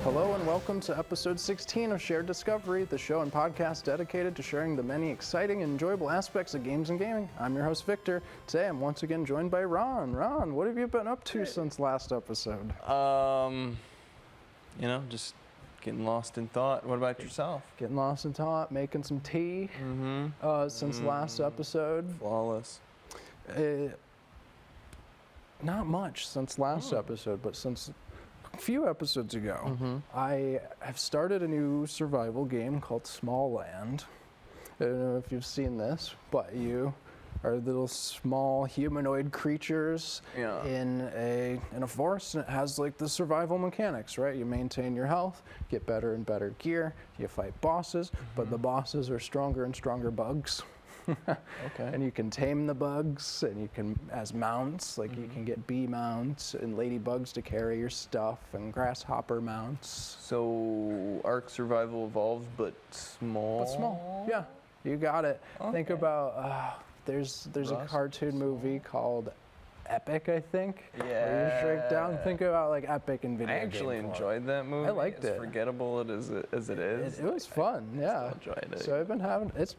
Hello and welcome to episode 16 of Shared Discovery, the show and podcast dedicated to sharing the many exciting and enjoyable aspects of games and gaming. I'm your host, Victor. Today I'm once again joined by Ron. Ron, what have you been up to since last episode? Just getting lost in thought. What about yourself? Getting lost in thought, making some tea since last episode. Flawless. Not much since last episode, but since a few episodes ago, I have started a new survival game called Small Land. I don't know if you've seen this, but you are little small humanoid creatures in a forest, and it has like the survival mechanics, right? You maintain your health, get better and better gear, you fight bosses, but the bosses are stronger and stronger bugs. Okay. And you can tame the bugs, and you can, as mounts, like you can get bee mounts and ladybugs to carry your stuff, and grasshopper mounts. So, Ark Survival Evolved, but small? But small, yeah, you got it. Okay. Think about, there's a cartoon movie called Epic, I think. Yeah. Where you shrink down. Think about like Epic in video I actually game form. enjoyed that movie. I liked it. As forgettable as it is. It was fun, yeah. Still enjoyed it. So I've been having, it's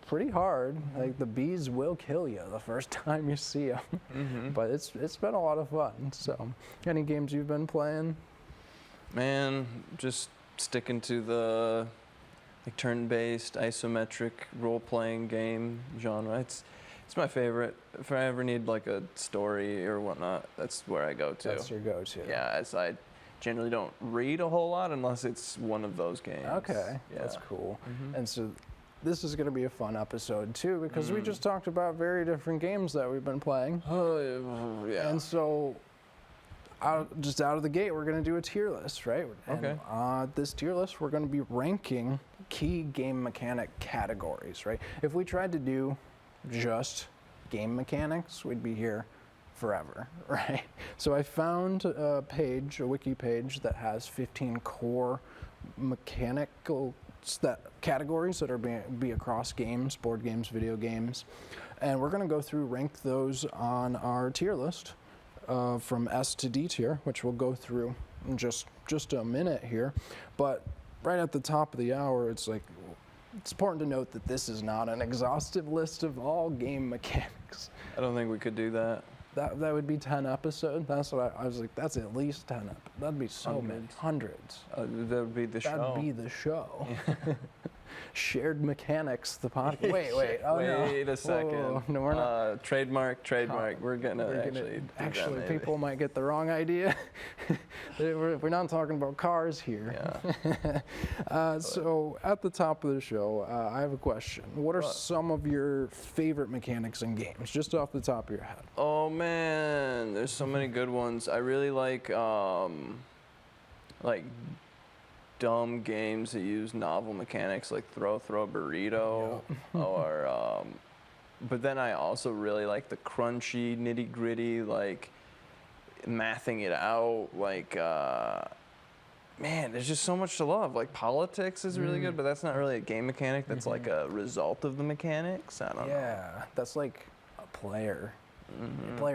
pretty hard. Like the bees will kill you the first time you see them. But it's been a lot of fun. So, any games you've been playing? Man, just sticking to the turn-based isometric role-playing game genre. It's my favorite. If I ever need like a story or whatnot, that's where I go to. That's your go-to. Yeah, as I generally don't read a whole lot unless it's one of those games. Okay, Yeah. that's cool. And so this is going to be a fun episode too, because we just talked about very different games that we've been playing. Oh, yeah. And so out of the gate, we're going to do a tier list, right? Okay. And this tier list, we're going to be ranking key game mechanic categories, right? If we tried to do just game mechanics, we'd be here forever, right? So I found a wiki page that has 15 core mechanical categories that are be across games, board games, video games, and we're going to go through, rank those on our tier list from S to D tier, which we'll go through in just a minute here. But right at the top of the hour, it's important to note that this is not an exhaustive list of all game mechanics. I don't think we could do that. That would be 10 episodes. That's what I was like, that's at least 10 episodes. That'd be so many. Hundreds. That would be the show. That'd be the show. Shared Mechanics, the podcast. Wait. Wait a second. Whoa. No, we're not. Trademark. We're gonna actually people might get the wrong idea. We're not talking about cars here. Yeah. So at the top of the show, I have a question. What are some of your favorite mechanics in games, just off the top of your head? Oh man, there's so many good ones. I really like dumb games that use novel mechanics, like throw burrito, or but then I also really like the crunchy, nitty gritty, like mathing it out, like man, there's just so much to love. Like politics is really good, but that's not really a game mechanic. That's like a result of the mechanics. I don't know. Yeah, that's like a player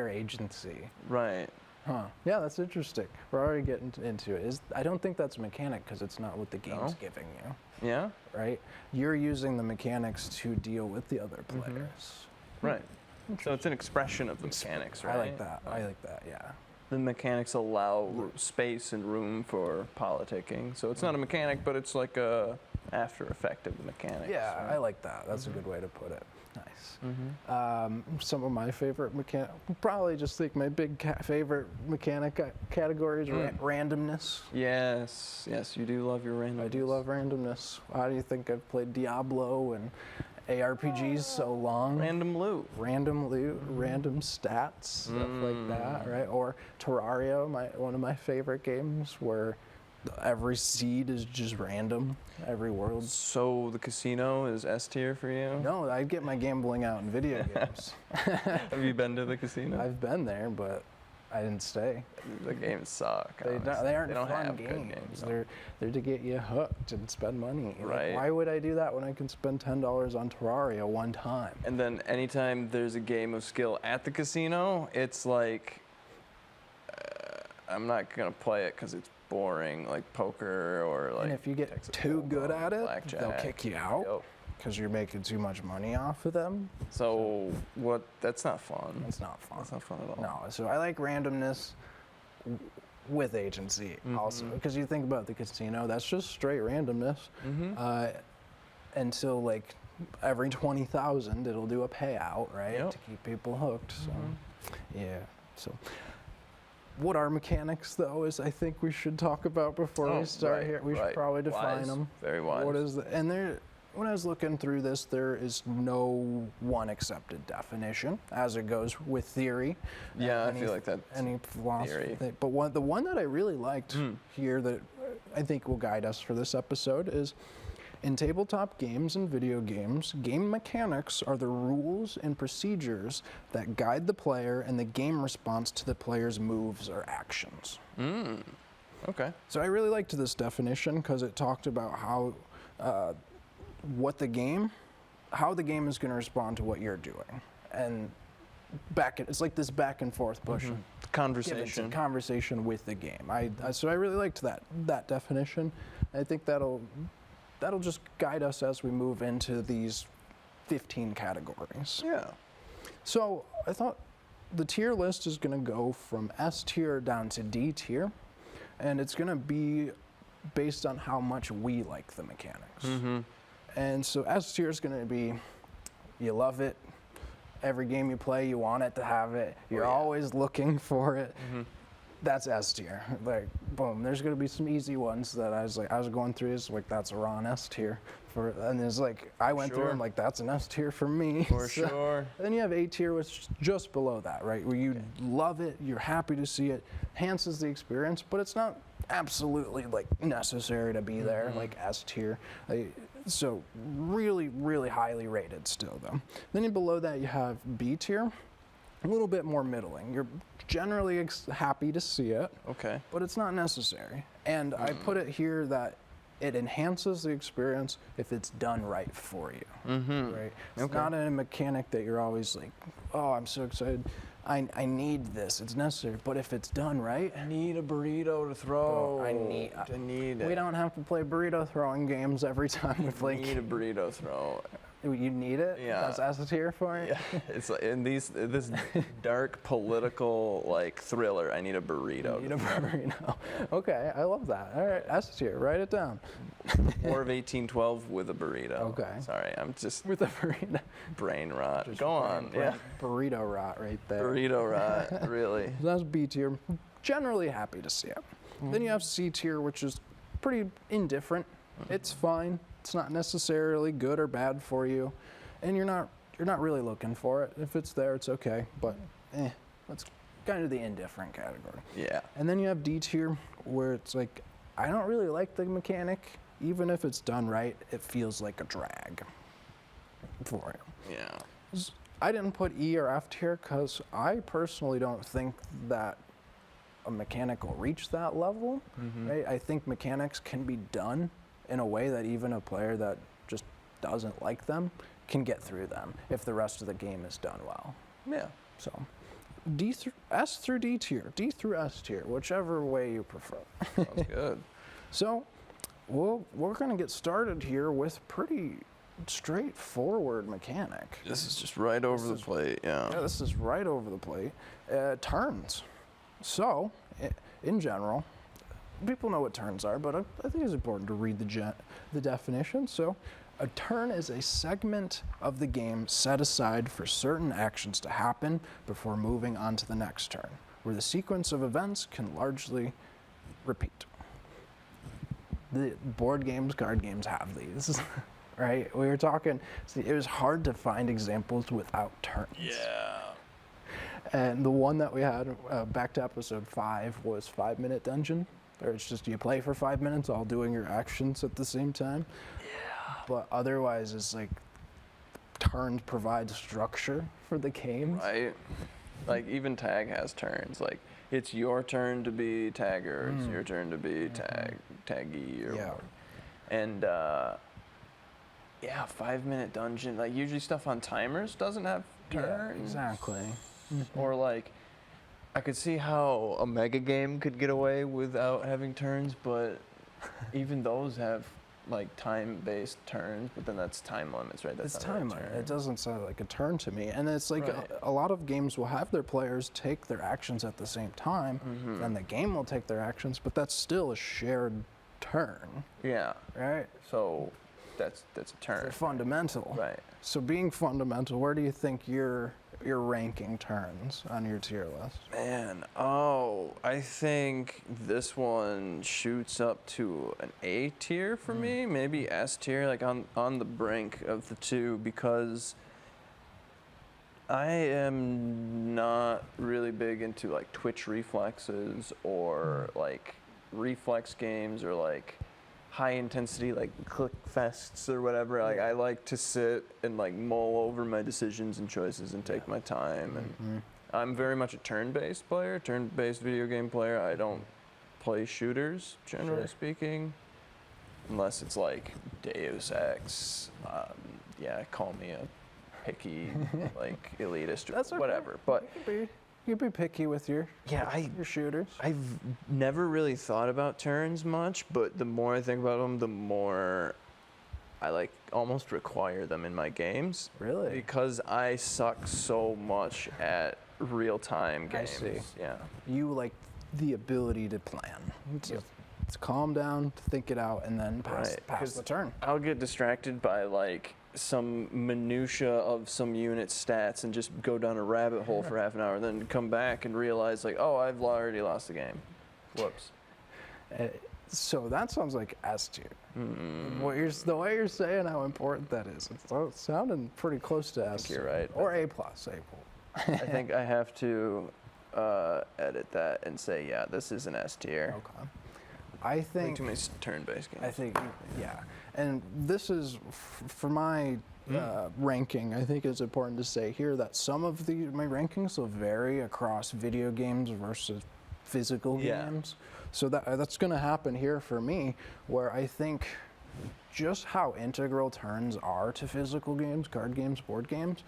agency. Right. Huh. Yeah, that's interesting. We're already getting into it. I don't think that's a mechanic because it's not what the game's giving you. Yeah? Right? You're using the mechanics to deal with the other players. Right. So it's an expression of the mechanics, right? I like that, yeah. The mechanics allow space and room for politicking. So it's not a mechanic, but it's like a after effect of the mechanics. Yeah, right? I like that. That's a good way to put it. Nice. Some of my favorite probably just like my big favorite mechanic categories, randomness. Yes, you do love your randomness. I do love randomness. How do you think I've played Diablo and ARPGs so long? Random loot, random stats, stuff like that, right? Or Terraria, one of my favorite games, where every seed is just random, every world. So the casino is S tier for you? No, I get my gambling out in video games. Have you been to the casino? I've been there, but I didn't stay. The games suck. They aren't don't fun have games. good games. They're to get you hooked and spend money. Right. Like, why would I do that when I can spend $10 on Terraria one time? And then anytime there's a game of skill at the casino, it's like, I'm not going to play it because it's boring, like poker or like. And if you get Texas too good Hold'em, at it, blackjack. they'll kick you out Yep. because you're making too much money off of them. So what? That's not fun. It's not fun. That's not fun at all. No, so I like randomness with agency also, because you think about the casino, that's just straight randomness. Until like every 20,000, it'll do a payout, right, Yep. to keep people hooked. So, yeah. So, what are mechanics, though? Is I think we should talk about before we start here. We should probably define Wise. them. Very wise. What is the, and there? When I was looking through this, there is no one accepted definition, as it goes with theory. Yeah, I feel like that's any philosophy. theory. But the one that I really liked here that I think will guide us for this episode is, in tabletop games and video games, game mechanics are the rules and procedures that guide the player and the game response to the player's moves or actions. Okay. So I really liked this definition because it talked about how how the game is going to respond to what you're doing, and it's like this back and forth pushing. Conversation. Conversation with the game. So I really liked that definition. I think that'll just guide us as we move into these 15 categories. Yeah. So I thought the tier list is going to go from S tier down to D tier, and it's going to be based on how much we like the mechanics. And so S tier is going to be, you love it. Every game you play, you want it to have it. You're always looking for it. That's S tier. Like, boom. There's gonna be some easy ones that I was going through this, like, that's a raw S tier. And there's like, I went through and like, that's an S tier for me. For sure. Then you have A tier, which is just below that, right? Where you love it, you're happy to see it, enhances the experience, but it's not absolutely like necessary to be there, like S tier. So really, really highly rated still though. Then below that you have B tier, a little bit more middling. You're generally happy to see it, Okay. but it's not necessary. And I put it here that it enhances the experience if it's done right for you. Right? It's not a mechanic that you're always like, oh, I'm so excited. I need this. It's necessary. But if it's done right, I need a burrito to throw. I need it. We don't have to play burrito throwing games every time we play. Need a burrito throw. You need it? Yeah. That's S tier for it? Yeah. It's like in this dark political like thriller. I need a burrito. You need a burrito. Okay, I love that. All right, S tier. Write it down. War of 1812 with a burrito. Okay. Sorry, I'm just With a burrito. brain rot. Go on. Yeah. Burrito rot right there. Burrito rot. Really. So that's B tier. Generally happy to see it. Then you have C tier, which is pretty indifferent. It's fine. It's not necessarily good or bad for you, and you're not really looking for it. If it's there, it's okay. But that's kind of the indifferent category. Yeah. And then you have D tier, where it's like, I don't really like the mechanic. Even if it's done right, it feels like a drag for you. Yeah. I didn't put E or F tier because I personally don't think that a mechanic will reach that level. Right? I think mechanics can be done in a way that even a player that just doesn't like them can get through them if the rest of the game is done well. Yeah. So S through D tier, D through S tier, whichever way you prefer. Sounds good. So we're going to get started here with pretty straightforward mechanic. This is just right over the plate. Yeah, this is right over the plate. Turns. So, in general, people know what turns are, but I think it's important to read the definition. So, a turn is a segment of the game set aside for certain actions to happen before moving on to the next turn, where the sequence of events can largely repeat. The board games, card games have these, right? We were talking, it was hard to find examples without turns. Yeah. And the one that we had back to episode 5 was 5 Minute Dungeon. Or it's just you play for 5 minutes all doing your actions at the same time. Yeah. But otherwise it's like turns provide structure for the game. Right. Like even tag has turns. Like it's your turn to be tagger, it's your turn to be taggy or whatever. And 5 Minute Dungeon. Like usually stuff on timers doesn't have turns. Yeah, exactly. Or like I could see how a mega game could get away without having turns, but even those have like time-based turns, but then that's time limits, right? That's It's not really a time limit. turn. It doesn't sound like a turn to me. And it's like Right. a lot of games will have their players take their actions at the same time, Mm-hmm. and the game will take their actions, but that's still a shared turn, Yeah. right? So that's a turn. They're fundamental. Right. So being fundamental, where do you think you're ranking turns on your tier list? Man, I think this one shoots up to an A tier for me, maybe S tier, like on the brink of the two, because I am not really big into like twitch reflexes or like reflex games or like high intensity like click fests or whatever. Like I like to sit and like mull over my decisions and choices and take my time. And I'm very much a turn-based player, turn-based video game player. I don't play shooters, generally Sure. speaking, unless it's like Deus Ex. Yeah, call me a picky like elitist or That's okay. whatever. But You can be picky with your yeah, your shooters. I've never really thought about turns much, but the more I think about them, the more I like almost require them in my games. Really? Because I suck so much at real-time I games. see. Yeah. You like the ability to plan. To calm down, to think it out, and then pass 'cause the turn. I'll get distracted by like some minutia of some unit stats and just go down a rabbit hole for half an hour, then come back and realize like, oh, I've already lost the game. Whoops. So that sounds like S tier. The way you're saying how important that is, it's sounding pretty close to S. You're right. Or A plus, A plus. I think I have to edit that and say, yeah, this is an S tier. Okay. I Like think too many turn-based games. I think, yeah. And this is, for my ranking, I think it's important to say here that some of my rankings will vary across video games versus physical Yeah. games. So that's going to happen here for me, where I think just how integral turns are to physical games, card games, board games,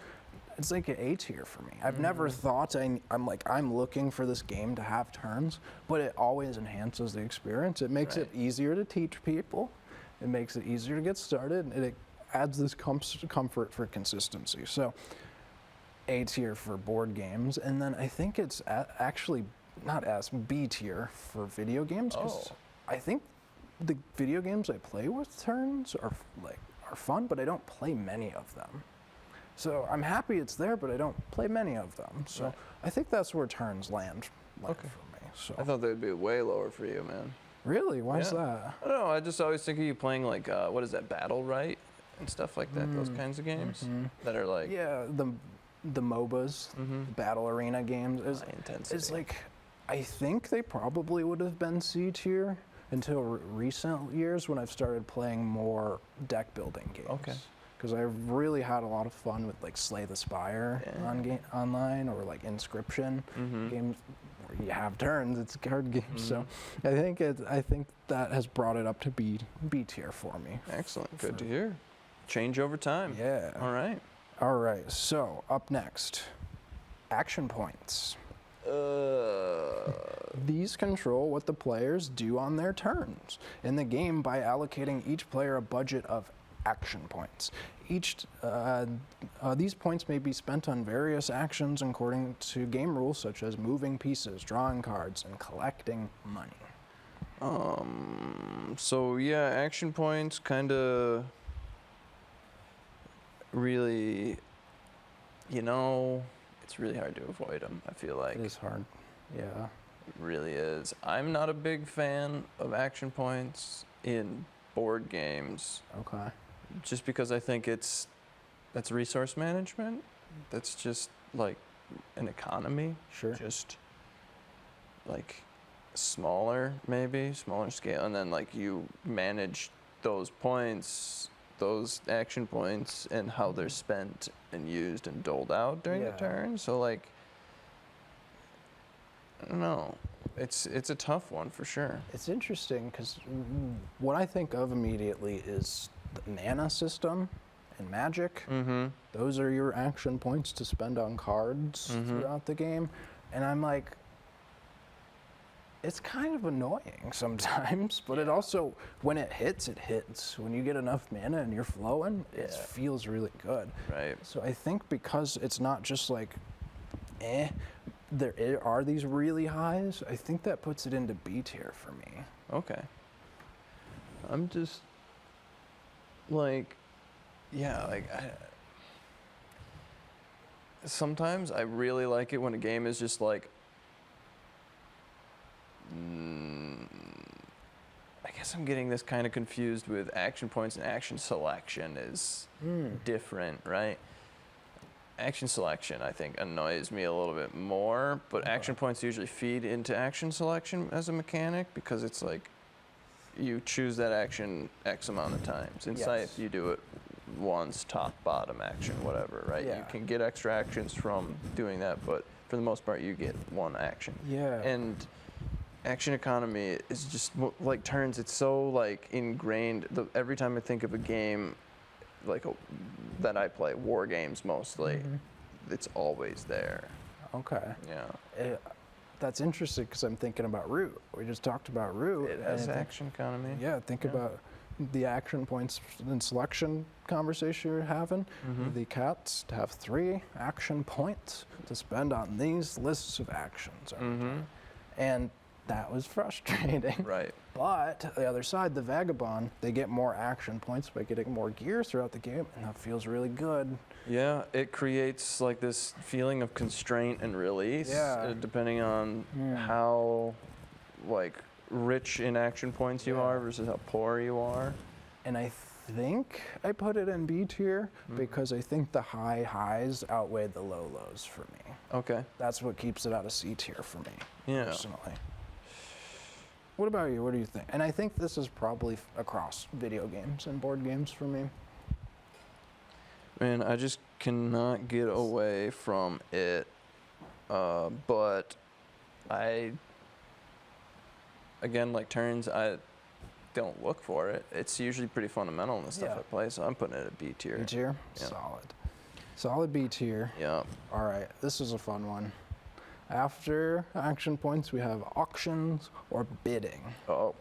it's like an A tier for me. I've never thought I'm looking for this game to have turns, but it always enhances the experience. It makes it easier to teach people. It makes it easier to get started, and it adds this comfort for consistency. So A tier for board games, and then I think it's actually not S, B tier for video games, because I think the video games I play with turns are fun, but I don't play many of them. So I'm happy it's there, but I don't play many of them. So I think that's where turns land for me. So I thought they'd be way lower for you, man. really, why is Yeah. that? I don't know. I just always think of you playing like what is that, Battle Right and stuff like that. Those kinds of games that are like Yeah, the MOBAs, the battle arena games. high intensity. It's like, I think they probably would have been C tier until recent years when I've started playing more deck building games. Okay. Because I've really had a lot of fun with like Slay the Spire online, or like Inscription games where you have turns. It's card games, so I think that has brought it up to B tier for me. Excellent. Good to hear. Change over time. Yeah. All right. All right. So up next, action points. These control what the players do on their turns in the game by allocating each player a budget of action points. These points may be spent on various actions according to game rules, such as moving pieces, drawing cards, and collecting money. So yeah, action points kind of really, it's really hard to avoid them. I feel like It is hard. Yeah. it really is. I'm not a big fan of action points in board games, Okay. just because I think that's resource management. That's just like an economy. Sure. Just like smaller scale, and then like you manage those points, those action points, and how they're spent and used and doled out during the Yeah. turn. So like, I don't know. It's a tough one for sure. It's interesting because what I think of immediately is the mana system in Magic. Mm-hmm. Those are your action points to spend on cards throughout the game. And I'm like, It's kind of annoying sometimes, but it also, when it hits, it hits. When you get enough mana and you're flowing, it Yeah. feels really good. Right. So I think because it's not just like, are these really highs, I think that puts it into B tier for me. Okay. I'm just like, yeah, like sometimes I really like it when a game is just like, I guess I'm getting this kind of confused with action points and action selection is different, right? Action selection, I think, annoys me a little bit more, but action points usually feed into action selection as a mechanic because it's like you choose that action X amount of times. In Scythe, you do it once, top, bottom action, whatever, right? Yeah. You can get extra actions from doing that, but for the most part, you get one action. Yeah. And action economy is just like turns. It's so like ingrained. Every time I think of a game, like that I play, war games mostly, it's always there. Okay. Yeah. That's interesting because I'm thinking about Root. We just talked about Root. It has action economy. Yeah, think about the action points and selection conversation you're having. The cats have 3 action points to spend on these lists of actions. And that was frustrating. Right. But the other side, the Vagabond, they get more action points by getting more gear throughout the game, and that feels really good. Yeah, it creates like this feeling of constraint and release, depending on how like rich in action points you are versus how poor you are. And I think I put it in B tier because I think the high highs outweigh the low lows for me. Okay. That's what keeps it out of C tier for me, personally. What about you? What do you think? And I think this is probably across video games and board games for me. Man, I just cannot get away from it. But again, like turns, I don't look for it. It's usually pretty fundamental in the stuff I play, so I'm putting it at B tier. B tier? Yeah. Solid. Solid B tier. Yeah. All right, this is a fun one. After action points, we have auctions or bidding. Oh.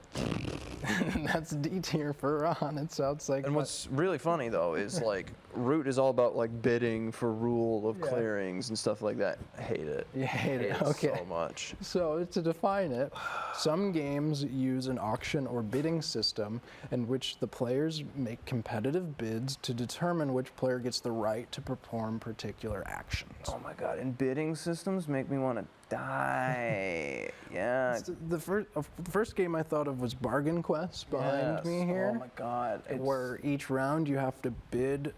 That's D tier for Ron. It sounds like. And what's really funny though is like Root is all about like bidding for rule of clearings and stuff like that. I hate it. You hate it. It Okay. so much. So to define it, some games use an auction or bidding system in which the players make competitive bids to determine which player gets the right to perform particular actions. Oh my god! And bidding systems make me want to die. Yeah. The first game I thought of was Bargain Quest behind me here. Oh my god. Where each round you have to bid,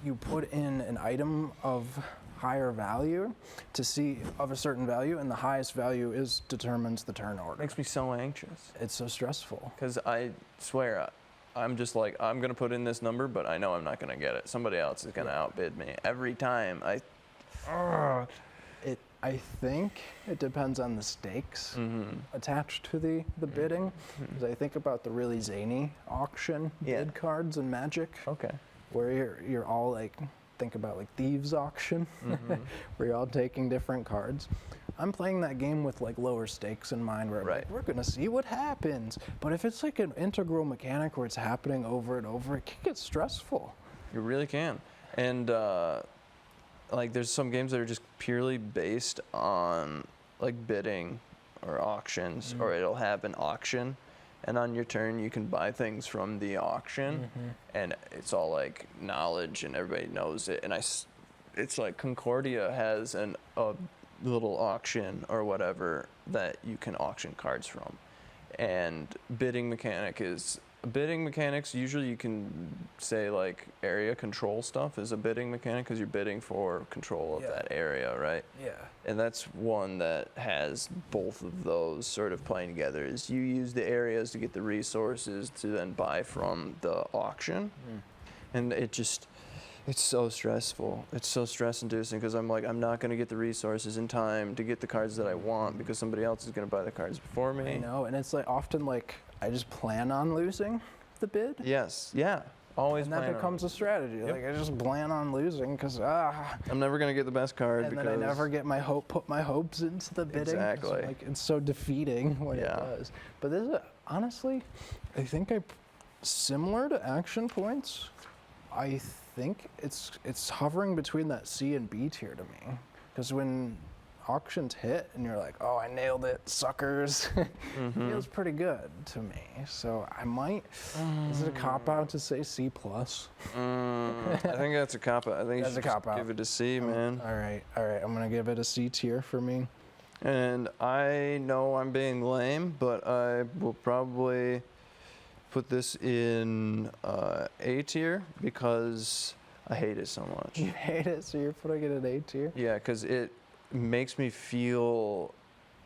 you put in an item of higher value to see of a certain value, and the highest value determines the turn order. Makes me so anxious. It's so stressful. Because I swear, I'm just like, I'm going to put in this number, but I know I'm not going to get it. Somebody else is going to outbid me every time. I think it depends on the stakes attached to the bidding. Because I think about the really zany auction bid cards in Magic. Okay. Where you're all like, think about like Thieves Auction, where you're all taking different cards. I'm playing that game with like lower stakes in mind, where like, we're gonna see what happens. But if it's like an integral mechanic where it's happening over and over, it can get stressful. You really can. And like there's some games that are just purely based on like bidding or auctions, or it'll have an auction, and on your turn you can buy things from the auction, and it's all like knowledge and everybody knows it. And it's like Concordia has a little auction or whatever that you can auction cards from, and bidding mechanics, usually you can say like area control stuff is a bidding mechanic because you're bidding for control of that area, right? Yeah. And that's one that has both of those sort of playing together. Is you use the areas to get the resources to then buy from the auction, and it's so stressful. It's so stress-inducing because I'm like, I'm not going to get the resources in time to get the cards that I want because somebody else is going to buy the cards before me. I know, and it's like often like I just plan on losing the bid. Yes, yeah. Always And that plan on becomes a strategy. Yep. Like I just plan on losing because I'm never gonna get the best card and because then I never get put my hopes into the bidding. Exactly. So, like it's so defeating when it Yeah. does. But this is honestly, I think similar to action points. I think it's hovering between that C and B tier to me, because when auctions hit and you're like, oh, I nailed it, suckers, feels pretty good to me. So I might. Is it a cop out to say C plus? I think that's a cop out. I think That's you a should just cop-out. give it a C, man. All right. I'm gonna give it a C tier for me. And I know I'm being lame, but I will probably put this in A tier because I hate it so much. You hate it, so you're putting it in A tier. Yeah, because it makes me feel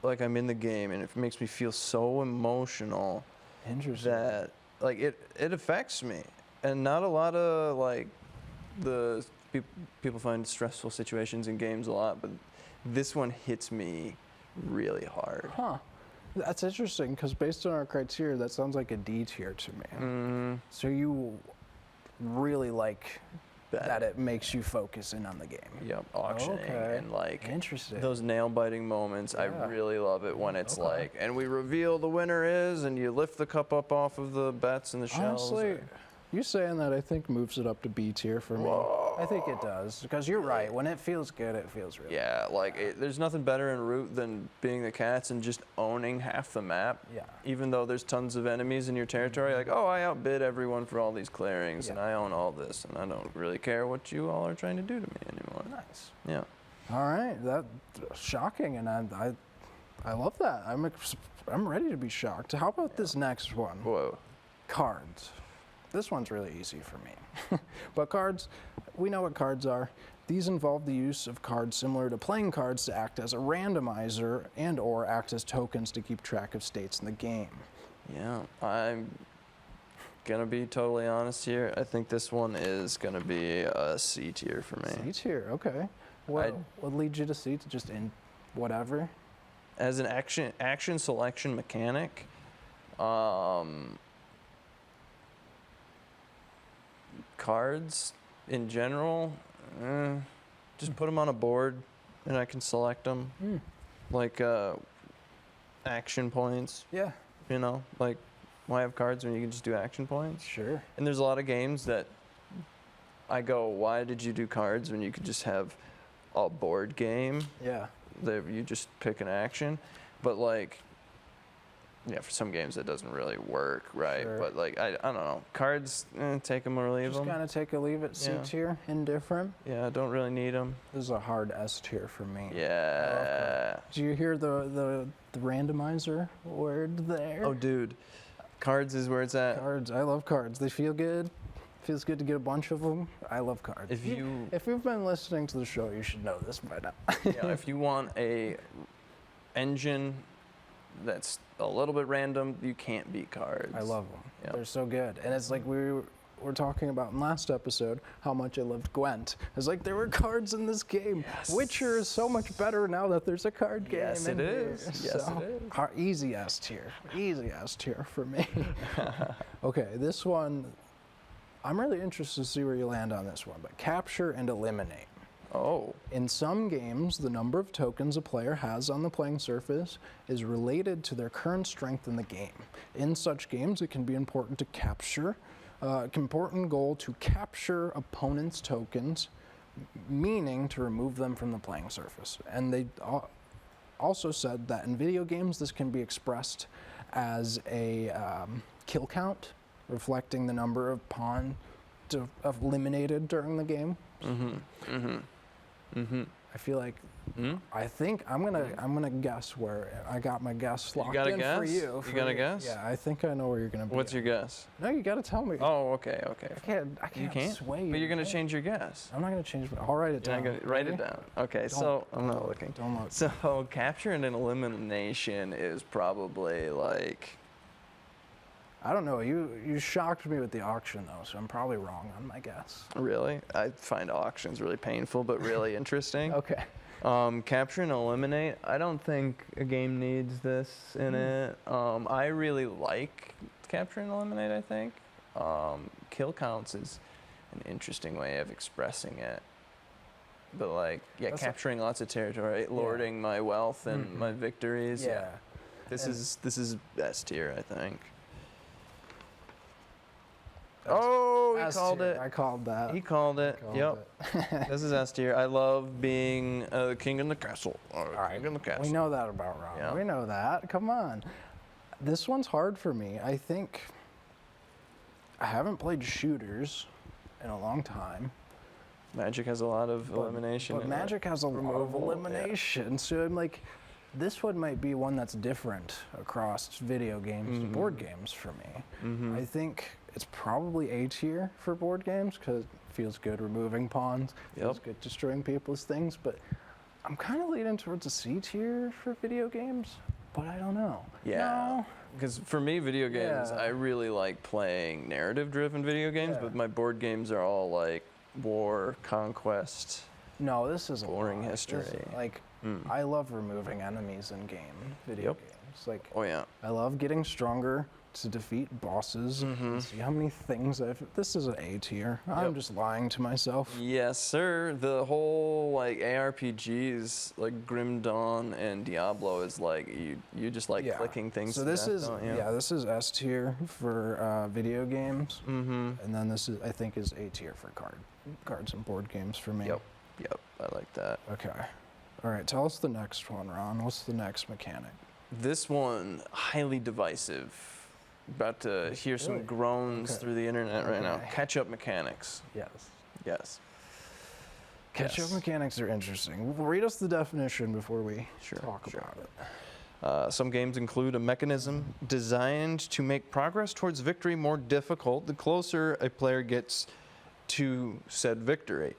like I'm in the game, and it makes me feel so emotional Interesting. that like it affects me. And not a lot of like people find stressful situations in games a lot, but this one hits me really hard. Huh. That's interesting because based on our criteria, that sounds like a D tier to me. So you really like that it makes you focus in on the game. Yep, auctioning and like Interesting. those nail-biting moments. I Yeah. really love it when it's Okay. like, and we reveal the winner is, and you lift the cup up off of the bets and the shells. Honestly, you saying that I think moves it up to B tier for me. I think it does because you're right. When it feels good, it feels really Yeah, like there's nothing better in Root than being the cats and just owning half the map. Yeah. Even though there's tons of enemies in your territory, like, oh, I outbid everyone for all these clearings, and Yeah. I own all this, and I don't really care what you all are trying to do to me anymore. nice. Yeah. All right, that's shocking, and I love that. I'm ready to be shocked. How about this next one? Whoa. Cards. This one's really easy for me. But cards, we know what cards are. These involve the use of cards similar to playing cards to act as a randomizer and or act as tokens to keep track of states in the game. Yeah, I'm gonna be totally honest here. I think this one is gonna be a C tier for me. C tier, okay. What leads you to C to just in whatever? As an action selection mechanic, cards in general, just put them on a board and I can select them. Like action points, Yeah, you know, like why have cards when you can just do action points? sure. And there's a lot of games that I go, why did you do cards when you could just have a board game Yeah. that you just pick an action? But like, yeah, for some games that doesn't really work, right? Sure. But like, I don't know, cards, take them or leave Just them. kind of take a leave at C Yeah. tier, indifferent. Yeah, I don't really need them. This is a hard S tier for me. Yeah. Do you hear the randomizer word there? Oh, dude, cards is where it's at. Cards. I love cards. They feel good. Feels good to get a bunch of them. I love cards. If you, If you've been listening to the show, you should know this by now. yeah, if you want a engine that's a little bit random, you can't beat cards. I love them. Yeah. They're so good. And it's like we were talking about in last episode how much I loved Gwent. It's like there were cards in this game. Yes. Witcher is so much better now that there's a card game. Yes, in it here. is. Yes, So, it is. Easy S tier. Easy S tier for me. Okay, this one, I'm really interested to see where you land on this one. But capture and eliminate. Oh. In some games, the number of tokens a player has on the playing surface is related to their current strength in the game. In such games, it can be important to capture, important goal to capture opponents' tokens, meaning to remove them from the playing surface. And they also said that in video games, this can be expressed as a kill count, reflecting the number of pawns eliminated during the game. I feel like I think I'm gonna guess where I got my guess locked got a in guess? for you. You got a guess? Yeah, I think I know where you're gonna be. What's your guess? No, you gotta tell me. Oh, okay. I can't You can't? sway you. But you're gonna right? change your guess. I'm not gonna change. I'll write it You're down. not gonna write it Ready? down. Okay, Don't- so I'm not looking. Don't look. So capture and an elimination is probably like, I don't know. You shocked me with the auction though, so I'm probably wrong on my guess. really? I find auctions really painful, but really interesting. Okay. Capture and eliminate. I don't think a game needs this in it. I really like capture and eliminate. I think Kill counts is an interesting way of expressing it. But like, yeah, That's capturing lots of territory, lording my wealth and my victories. Yeah. This is S tier, I think. That's Oh, he S called tier. it. I called that. He called it. Called Yep. it. This is S tier. I love being the king in the castle. All right. King in the castle. We know that about Rob. Yeah. We know that. Come on. This one's hard for me. I think I haven't played shooters in a long time. Magic has a lot of elimination. But in Magic has a lot of Removal, yeah. elimination. So I'm like, this one might be one that's different across video games to board games for me. I think it's probably A tier for board games because it feels good removing pawns, feels good destroying people's things, but I'm kind of leaning towards a C tier for video games, but I don't know. Yeah. No. Because for me, video games, Yeah. I really like playing narrative-driven video games, Yeah. but my board games are all like war, conquest. No, this is a Boring lot. history. Like, I love removing enemies in video Yep. games. Like, Oh yeah. I love getting stronger to defeat bosses. And see how many things I've. This is an A tier. I'm just lying to myself. Yes, sir. The whole like ARPGs, like Grim Dawn and Diablo, is like you just like clicking things. So to this death, is don't you? this is S tier for video games. And then this is I think is A tier for cards and board games for me. Yep. I like that. Okay. All right. Tell us the next one, Ron. What's the next mechanic? This one highly divisive. About to hear some Really? groans Okay. through the internet right now. Okay. Catch-up mechanics. Yes. Yes. Catch-up Yes. mechanics are interesting. Read us the definition before we talk sure. about it. Some games include a mechanism designed to make progress towards victory more difficult the closer a player gets to said victory.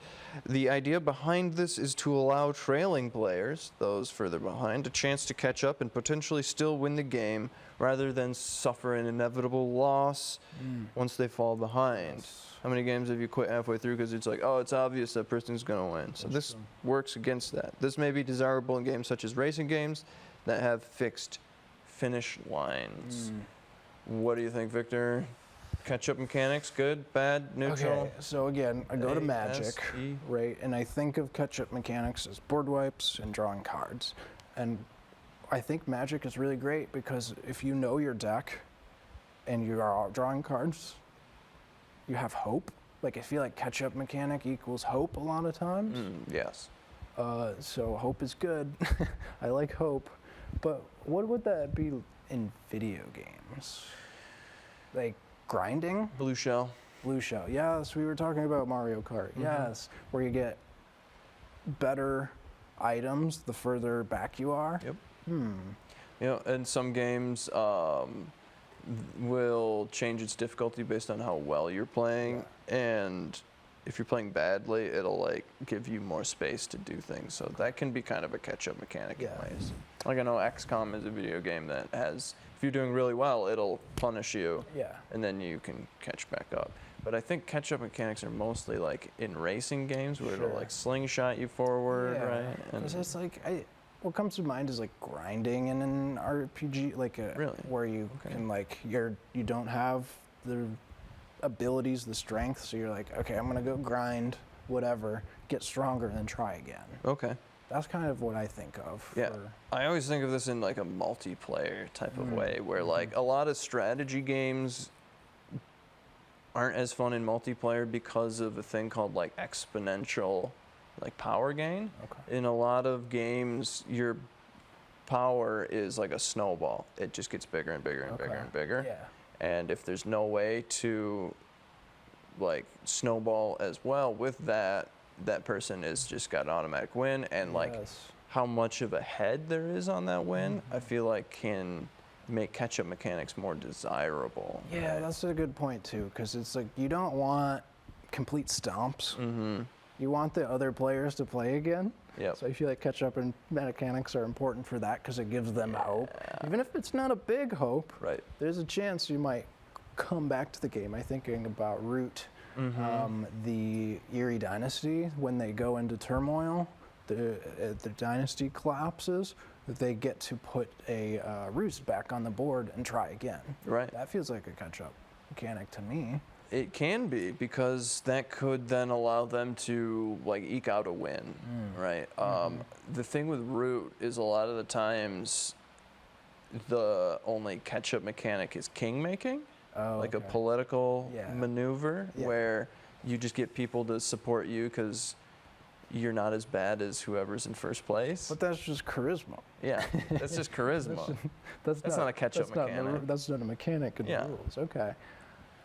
The idea behind this is to allow trailing players, those further behind, a chance to catch up and potentially still win the game rather than suffer an inevitable loss once they fall behind. How many games have you quit halfway through because it's like, oh, it's obvious that person's going to win? So this works against that. This may be desirable in games such as racing games that have fixed finish lines. What do you think, Victor? Catch-up mechanics, good, bad, neutral? Okay, so again, I go to A, Magic, S, E. right, and I think of catch-up mechanics as board wipes and drawing cards. And I think Magic is really great because if you know your deck and you are drawing cards, you have hope. Like, I feel like catch-up mechanic equals hope a lot of times. Yes. So hope is good. I like hope. But what would that be in video games? Like, grinding? Blue shell. Blue shell. Yes, we were talking about Mario Kart. Yes, where you get better items the further back you are. Yep. You know, and some games will change its difficulty based on how well you're playing, and if you're playing badly, it'll like give you more space to do things. So that can be kind of a catch-up mechanic in ways. Like I know XCOM is a video game that has, if you're doing really well, it'll punish you, and then you can catch back up. But I think catch-up mechanics are mostly like in racing games where it'll like slingshot you forward, right? And it's like what comes to mind is like grinding in an RPG, like where you can like you don't have the abilities, the strength, so you're like, okay, I'm gonna go grind, whatever, get stronger, and then try again. Okay. That's kind of what I think of. Yeah, I always think of this in like a multiplayer type of way, where like a lot of strategy games aren't as fun in multiplayer because of a thing called like exponential like power gain. In a lot of games, your power is like a snowball. It just gets bigger and bigger and bigger and bigger. And if there's no way to like snowball as well with that, that person is just got an automatic win. And like how much of a head there is on that win, I feel like can make catch-up mechanics more desirable. Yeah, that's a good point too, because it's like you don't want complete stomps. You want the other players to play again. So I feel like catch-up and mechanics are important for that because it gives them hope. Even if it's not a big hope, there's a chance you might come back to the game. I'm thinking about Root, the Eerie Dynasty, when they go into turmoil, the dynasty collapses, they get to put a Roost back on the board and try again. That feels like a catch-up. mechanic to me. It can be, because that could then allow them to like eke out a win, right? The thing with Root is a lot of the times the only catch-up mechanic is king making, like a political maneuver where you just get people to support you because you're not as bad as whoever's in first place. But that's just charisma. Yeah, that's just charisma. That's not a catch-up mechanic. That's not a mechanic in the rules. Okay.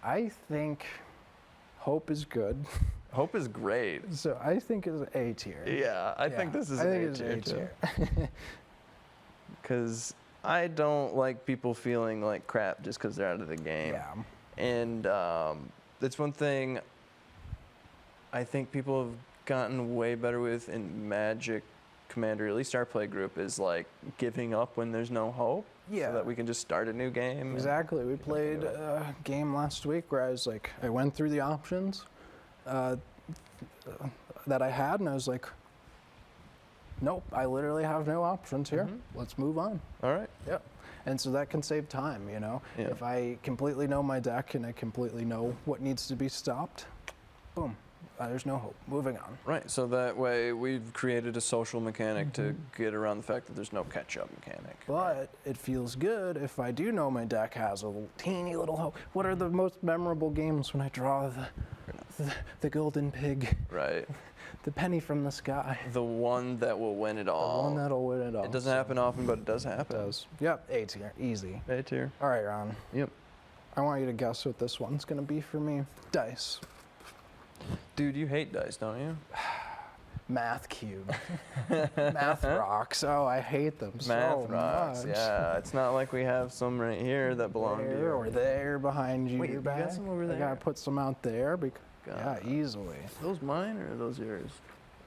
I think hope is good. Hope is great. So I think it's A tier. Yeah, I think this is A tier. Because I don't like people feeling like crap just because they're out of the game. Yeah. And it's one thing I think people have gotten way better with in Magic Commander, at least our play group, is like giving up when there's no hope. Yeah. So that we can just start a new game. Exactly. We played a game last week where I went through the options that I had, and I was like, nope, I literally have no options here. Let's move on. All right. Yep. And so that can save time, you know? Yeah. If I completely know my deck and I completely know what needs to be stopped, boom, there's no hope. Moving on. Right, so that way we've created a social mechanic to get around the fact that there's no catch-up mechanic. But it feels good if I do know my deck has a teeny little hope. What are the most memorable games when I draw the golden pig? Right. The penny from the sky. The one that will win it all. The one that'll win it all. It doesn't happen often, but it does happen. It does. Yep, A tier. Easy. A tier. All right, Ron. Yep. I want you to guess what this one's going to be for me. Dice. Dude, you hate dice, don't you? Math cube. Math rocks. Oh, I hate them so rocks, much. yeah. It's not like we have some right here that belong to you. Or there behind you. Wait, you got some over there? I gotta put some out there. Yeah, easily. Are those mine or are those yours?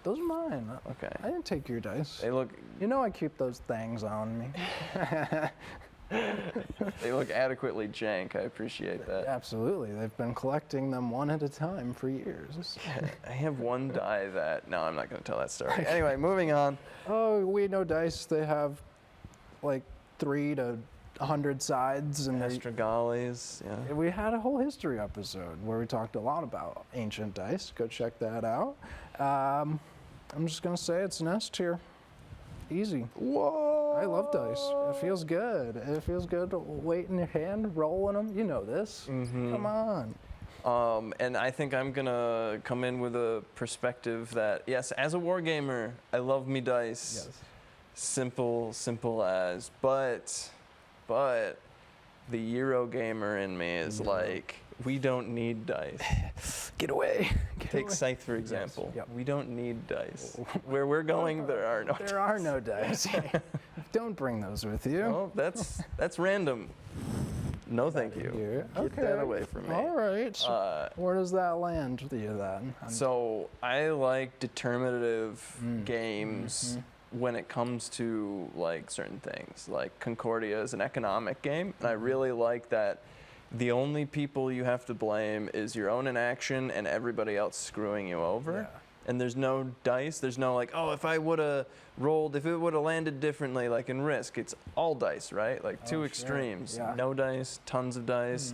Those are mine. Okay. I didn't take your dice. They look... You know I keep those things on me. They look adequately jank. I appreciate that. Absolutely. They've been collecting them one at a time for years. I have one die that... No, I'm not going to tell that story. Anyway, moving on. Oh, we know dice. They have like 3 to 100 sides. And Astrogales, yeah. we had a whole history episode where we talked a lot about ancient dice. Go check that out. I'm just going to say it's an S tier. Easy. Whoa! I love dice. It feels good. It feels good to weight in your hand, rolling them. You know this. Come on. And I think I'm gonna come in with a perspective that, yes, as a wargamer, I love me dice. Yes. Simple as, but the Eurogamer in me is like, we don't need dice. Get away. Take Scythe, for example. Yes. Yep. We don't need dice. Where we're going, there are no dice. There are no dice. Don't bring those with you. Oh, that's random. No, thank you. Get that away from me. All right. Where does that land with you then? So I like determinative games when it comes to like certain things. Like Concordia is an economic game, and I really like that the only people you have to blame is your own inaction and everybody else screwing you over. Yeah. And there's no dice. There's no like, oh, if it would have landed differently, like in Risk, it's all dice, right? Like two extremes. Yeah. No dice, tons of dice.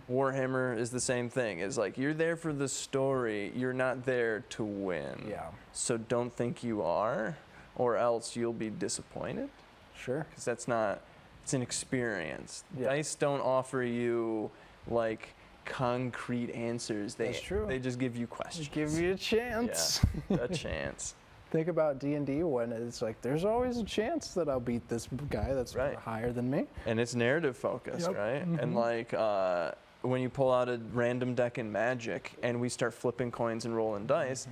Warhammer is the same thing. It's like, you're there for the story. You're not there to win. Yeah. So don't think you are, or else you'll be disappointed. Sure. Because that's not, it's an experience. Yeah. Dice don't offer you like concrete answers. That's true. They just give you questions. Give you a chance. Yeah, a chance. Think about D&D when it's like, there's always a chance that I'll beat this guy that's higher than me. And it's narrative focused, right? And like when you pull out a random deck in Magic and we start flipping coins and rolling dice,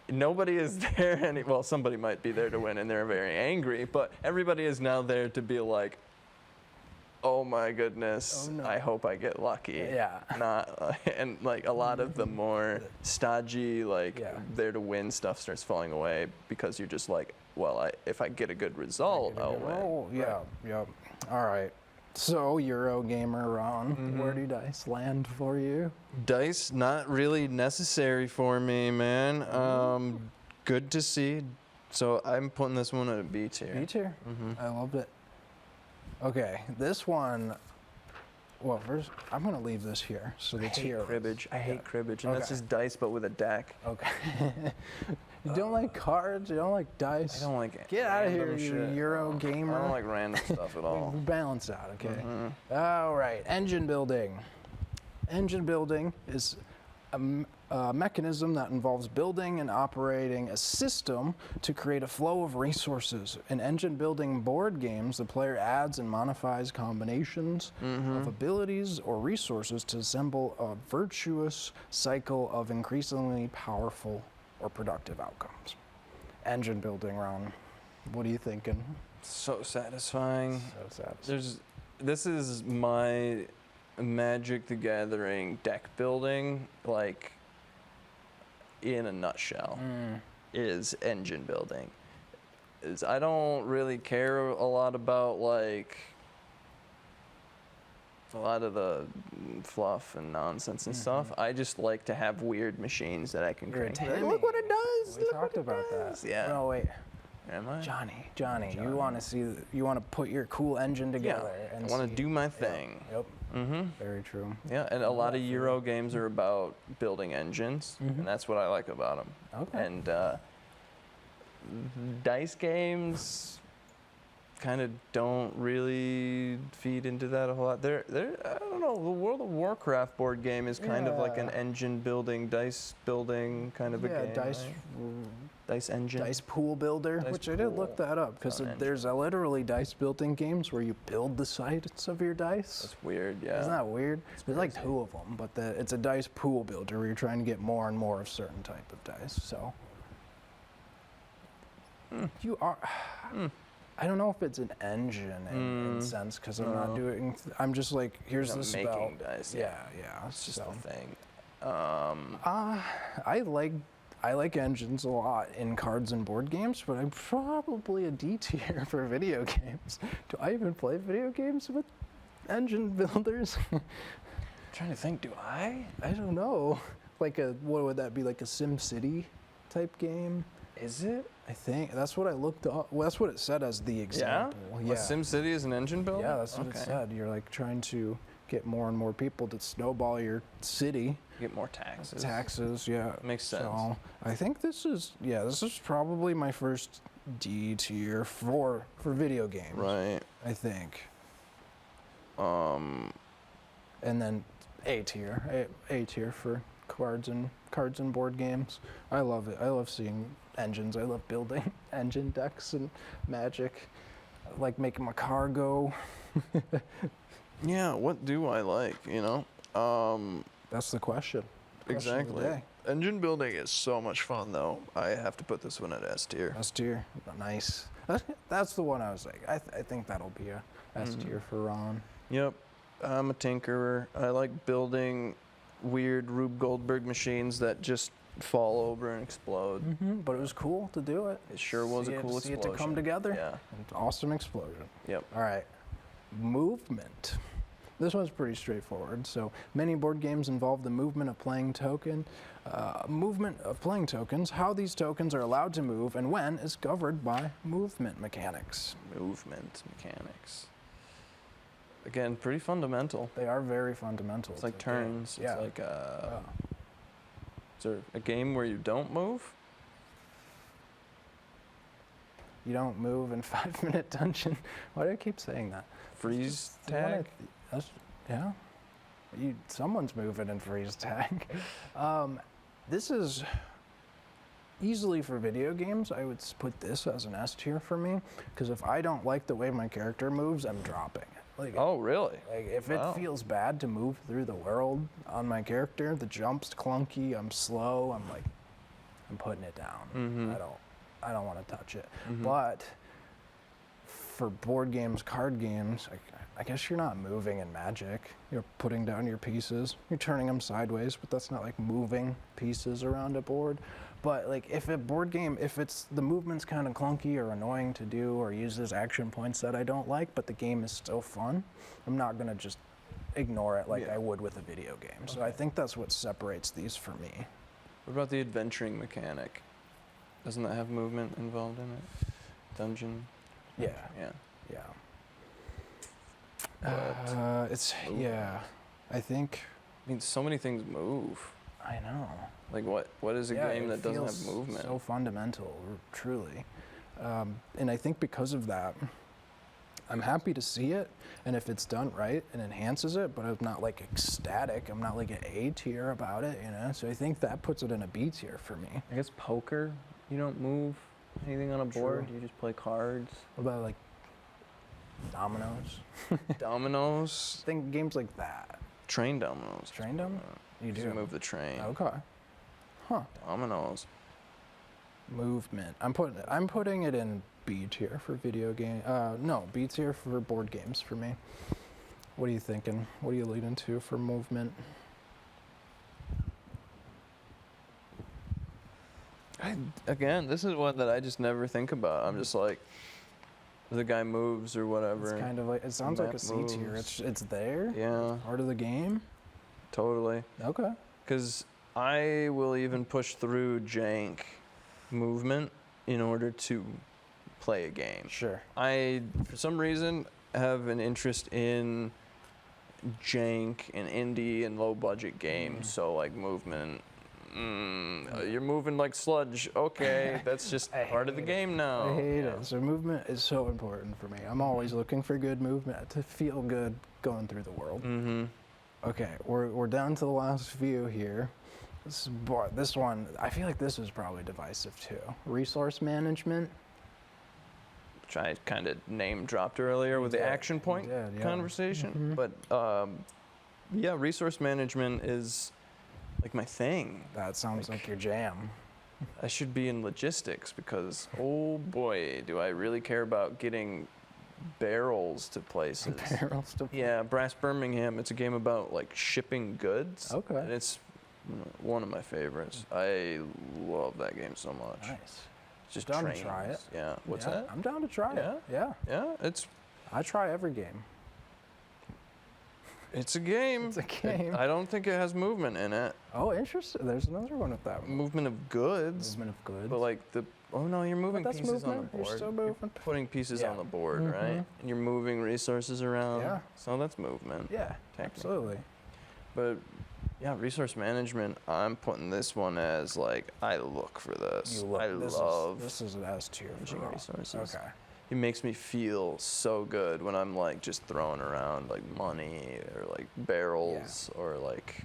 nobody is there. Well, somebody might be there to win and they're very angry, but everybody is now there to be like, oh my goodness, oh, no. I hope I get lucky. Yeah. Not, and like a lot of the more stodgy, like there to win stuff starts falling away because you're just like, well, if I get a good result, I'll win. Oh, yeah, yep. All right. So, Eurogamer Ron, where do dice land for you? Dice, not really necessary for me, man. Good to see. So I'm putting this one at a B tier. B tier? I loved it. Okay, this one, well, first, I'm going to leave this here. So the tier. Cribbage. I hate cribbage, and that's Okay. just dice, but with a deck. Okay. You don't like cards? You don't like dice? I don't like. Get out of here, random you shit. Euro I gamer. don't like random stuff at all. We balance out, okay? Mm-hmm. All right, engine building. Engine building is a mechanism that involves building and operating a system to create a flow of resources. In engine building board games, the player adds and modifies combinations of abilities or resources to assemble a virtuous cycle of increasingly powerful or productive outcomes. Engine building, Ron. What are you thinking? So satisfying. So sad. This is my Magic the Gathering deck building, like, in a nutshell, is engine building. I don't really care a lot about, like, a lot of the fluff and nonsense and stuff. I just like to have weird machines that I can You're a crank. Like, Timmy. look what it does! We look talked what it about does." that. Yeah. No, wait. Am I? Johnny, you want to you want to put your cool engine together. Yeah. And I want see- to do my thing. Yep. Mm-hmm. Very true. Yeah, and a lot of Euro games are about building engines, and that's what I like about them. Okay. And dice games kind of don't really feed into that a whole lot. I don't know, the World of Warcraft board game is kind of like an Yeah. engine building, dice building kind of a Yeah, game. dice, right? Dice engine. dice pool builder, Dice which I did look pool. that up because It's not an there's literally dice building games where you build the sides of your dice. That's weird, yeah. Isn't that weird? There's like crazy. 2 of them, but it's a dice pool builder where you're trying to get more and more of certain type of dice. So you are. I don't know if it's an engine in sense because I'm not doing. I'm just like here's You're the not spell. making dice, Yeah, yeah. It's just so. a thing. I like engines a lot in cards and board games, but I'm probably a D tier for video games. Do I even play video games with engine builders? Trying to think, do I? I don't know. Like what would that be? Like a SimCity type game? Is it? I think that's what I looked up. Well, that's what it said as the example. Yeah. SimCity is an engine builder? Yeah, that's what it said. You're like trying to get more and more people to snowball your city. Get more taxes. Taxes, yeah. Makes sense. So I think this is probably my first D tier for video games. Right. I think. And then A tier for cards and board games. I love it. I love seeing engines. I love building engine decks and Magic. I like making my car go. Yeah, what do I like, you know? That's the question. Question of the Exactly. day. Engine building is so much fun, though. I have to put this one at S tier. S tier, nice. That's the one I was like. I think that'll be a S tier for Ron. Yep. I'm a tinkerer. I like building weird Rube Goldberg machines that just fall over and explode. But it was cool to do it. It sure was a cool See it explosion. to come together. Yeah. An awesome explosion. Yep. All right. Movement. This one's pretty straightforward. So many board games involve the movement of playing tokens. How these tokens are allowed to move and when is governed by movement mechanics. Movement mechanics. Again, pretty fundamental. They are very fundamental. It's like to the game. turns. Yeah. It's like is there a game where you don't move? You don't move in 5-minute dungeon. Why do I keep saying that? Freeze The one tag? yeah. Someone's moving in freeze tag. This is easily for video games. I would put this as an S tier for me because if I don't like the way my character moves, I'm dropping it. Like, Oh, really? like if wow. it feels bad to move through the world on my character, the jump's clunky, I'm slow, I'm putting it down. I don't want to touch it. But for board games, card games, I guess you're not moving in Magic. You're putting down your pieces. You're turning them sideways, but that's not like moving pieces around a board. But like if a board game, if it's the movement's kind of clunky or annoying to do or uses action points that I don't like, but the game is still fun, I'm not gonna just ignore it like I would with a video game. So I think that's what separates these for me. What about the adventuring mechanic? Doesn't that have movement involved in it? Dungeon? Yeah. Yeah. Yeah. but It's yeah. I think I mean, so many things move. I know. Like what is a Yeah, game it that doesn't have feels movement? so fundamental, truly. And I think because of that, I'm happy to see it. And if it's done right, it enhances it. But I'm not like ecstatic. I'm not like an A tier about it, you know. So I think that puts it in a B tier for me. I guess poker, you don't move anything on a board. True. You just play cards. What about like dominoes? Dominoes, Think games like that. train dominoes. Train them? You do. You move the train. Okay. Huh. Dominoes. Movement. I'm putting it in B tier for video game. No, B tier for board games for me. What are you thinking? What are you leading to for movement? Again, this is one that I just never think about. I'm just like, the guy moves or whatever. It's kind of like it sounds like a map C tier. moves. It's there. Yeah, Part of the game. totally. Okay. Because I will even push through jank movement in order to play a game. Sure. I, for some reason, have an interest in jank and indie and low budget games. So like movement. You're moving like sludge. Okay, that's just I part of the hate game now. I hate Yeah. it. So movement is so important for me. I'm always looking for good movement to feel good going through the world. Mm-hmm. Okay, we're down to the last few here. This one, I feel like this is probably divisive too. Resource management. Which I kind of name dropped earlier with the did, action you point did, yeah. conversation. Mhm. But yeah, resource management is like my thing. That sounds like your jam. I should be in logistics because, oh boy, do I really care about getting barrels to places. Barrels to Yeah, Brass Birmingham. It's a game about like shipping goods. Okay. And it's one of my favorites. I love that game so much. Nice. It's just Down to trains. try it. Yeah. What's Yeah, that? I'm down to try Yeah? it. Yeah. Yeah, it's I try every game. a game. It's a game. I don't think it has movement in it. Oh, interesting. There's another one with that one. Movement of goods. Movement of goods. But like the oh no, you're moving that's pieces on the movement. board. You're still moving. Putting pieces Yeah. on the board, Mhm. right? And you're moving resources around. Yeah. So that's movement. Yeah, Technically. absolutely. But yeah, resource management, I'm putting this one as like I look for this. I love this is an S tier for managing me. resources. Okay. It makes me feel so good when I'm like just throwing around like money or like barrels or like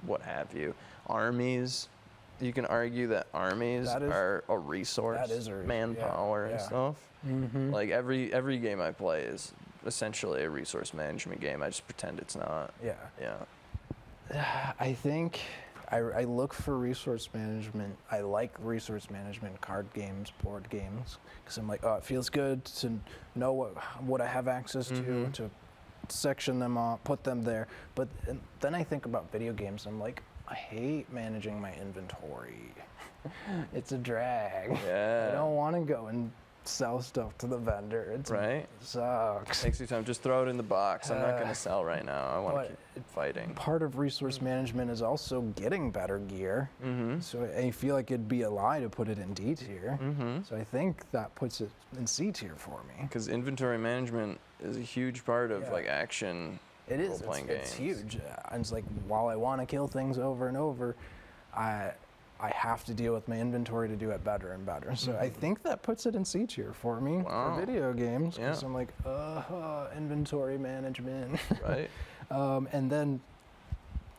what have you. Armies, you can argue that armies That is- are a resource, that is manpower and yeah. stuff. Mm-hmm. Like every game I play is essentially a resource management game. I just pretend it's not. Yeah. Yeah. I think I look for resource management. I like resource management card games, board games, because I'm like, oh, it feels good to know what I have access to section them off, put them there. But then I think about video games. I'm like, I hate managing my inventory. It's a drag. Yeah. I don't want to go and sell stuff to the vendor. It Right. sucks. Takes you time. Just throw it in the box. I'm not gonna sell right now. I want but to keep fighting. Part of resource management is also getting better gear. Mm-hmm. So I feel like it'd be a lie to put it in D tier. Mm-hmm. So I think that puts it in C tier for me. Because inventory management is a huge part of Yeah. like action. It is. Role-playing It's games. huge. And it's like while I want to kill things over and over, I have to deal with my inventory to do it better and better. So I think that puts it in C tier for me Wow. for video games because Yeah. I'm like, inventory management. Right. And then